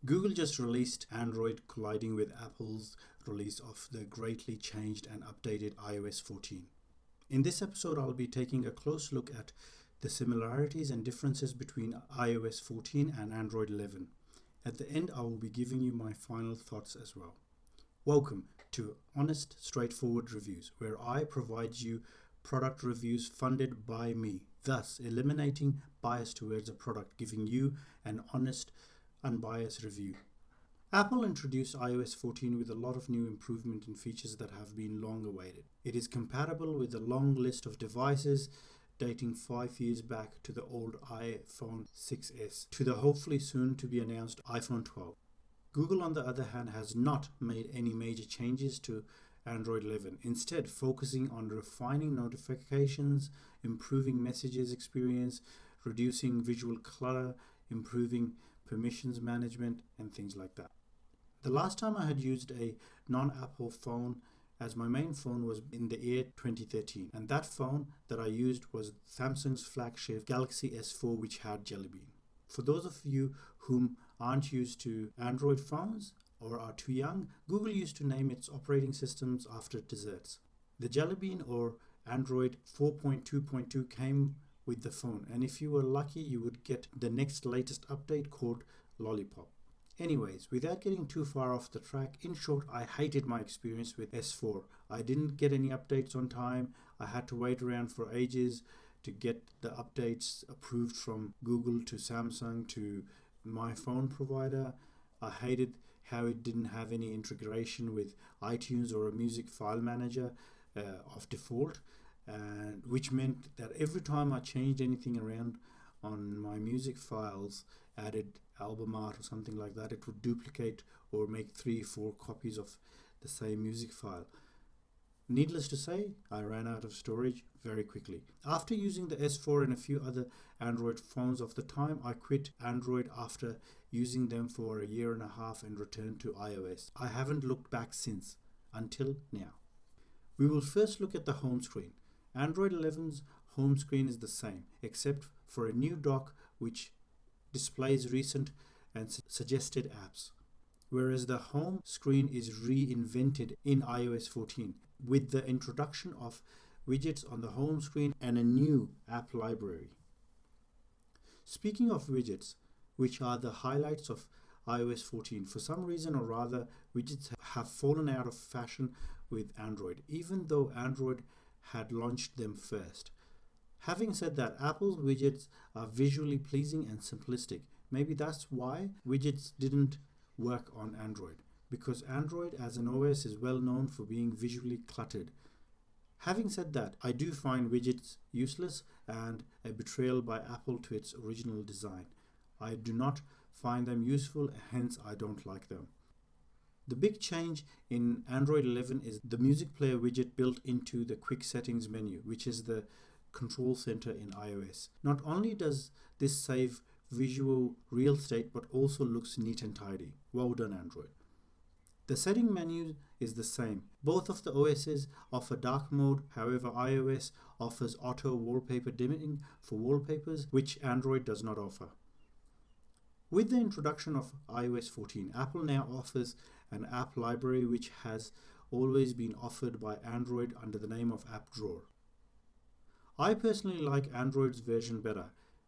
Google just released Android colliding with Apple's release of the greatly changed and updated iOS 14. In this episode, I'll be taking a close look at the similarities and differences between iOS 14 and Android 11. At the end, I will be giving you my final thoughts as well. Welcome to Honest, Straightforward Reviews, where I provide you product reviews funded by me, thus eliminating bias towards a product, giving you an honest, unbiased review. Apple introduced iOS 14 with a lot of new improvement and features that have been long awaited. It is compatible with a long list of devices dating 5 years back to the old iPhone 6s to the hopefully soon to be announced iPhone 12. Google, on the other hand, has not made any major changes to Android 11, instead focusing on refining notifications, improving messages experience, reducing visual clutter, improving permissions management, and things like that. The last time I had used a non-Apple phone as my main phone was in the year 2013, and that phone that I used was Samsung's flagship Galaxy S4, which had Jelly Bean. For those of you whom aren't used to Android phones or are too young, Google used to name its operating systems after desserts. The Jelly Bean or Android 4.2.2 came with the phone, and if you were lucky, you would get the next latest update called Lollipop. Anyways, without getting too far off the track, in short, I hated my experience with S4. I didn't get any updates on time. I had to wait around for ages to get the updates approved from Google to Samsung to my phone provider. I hated how it didn't have any integration with iTunes or a music file manager of default, which meant that every time I changed anything around on my music files, added album art or something like that, it would duplicate or make 3-4 copies of the same music file. Needless to say, I ran out of storage very quickly. After using the S4 and a few other Android phones of the time, I quit Android after using them for a year and a half and returned to iOS. I haven't looked back since, until now. We will first look at the home screen. Android 11's home screen is the same, except for a new dock which displays recent and suggested apps, whereas the home screen is reinvented in iOS 14 with the introduction of widgets on the home screen and a new app library. Speaking of widgets, which are the highlights of iOS 14, for some reason or rather, widgets have fallen out of fashion with Android, even though Android had launched them first. Having said that, Apple's widgets are visually pleasing and simplistic. Maybe that's why widgets didn't work on Android, because Android as an OS is well known for being visually cluttered. Having said that, I do find widgets useless and a betrayal by Apple to its original design. I do not find them useful, hence I don't like them. The big change in Android 11 is the music player widget built into the quick settings menu, which is the control center in iOS. Not only does this save visual real estate, but also looks neat and tidy. Well done, Android. The setting menu is the same. Both of the OSs offer dark mode, however iOS offers auto wallpaper dimming for wallpapers, which Android does not offer. With the introduction of iOS 14, Apple now offers an app library which has always been offered by Android under the name of App Drawer. I personally like Android's version better,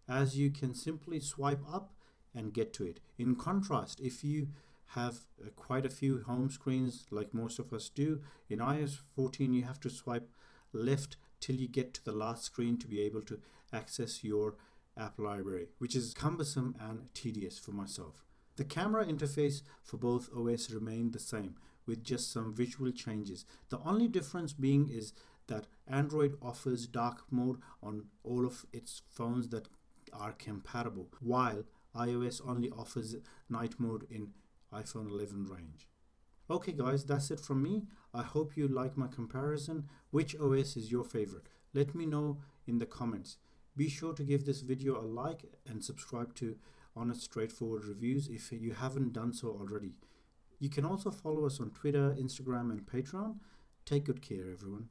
as you can simply swipe up and get to it. In contrast, if you have quite a few home screens like most of us do, in iOS 14 you have to swipe left till you get to the last screen to be able to access your app library, which is cumbersome and tedious for myself. The camera interface for both OS remained the same, with just some visual changes. The only difference being is that Android offers dark mode on all of its phones that are compatible, while iOS only offers night mode in iPhone 11 range. Okay guys, that's it from me. I hope you like my comparison. Which OS is your favorite? Let me know in the comments. Be sure to give this video a like and subscribe to Honest Straightforward Reviews if you haven't done so already. You can also follow us on Twitter, Instagram and Patreon. Take good care, everyone.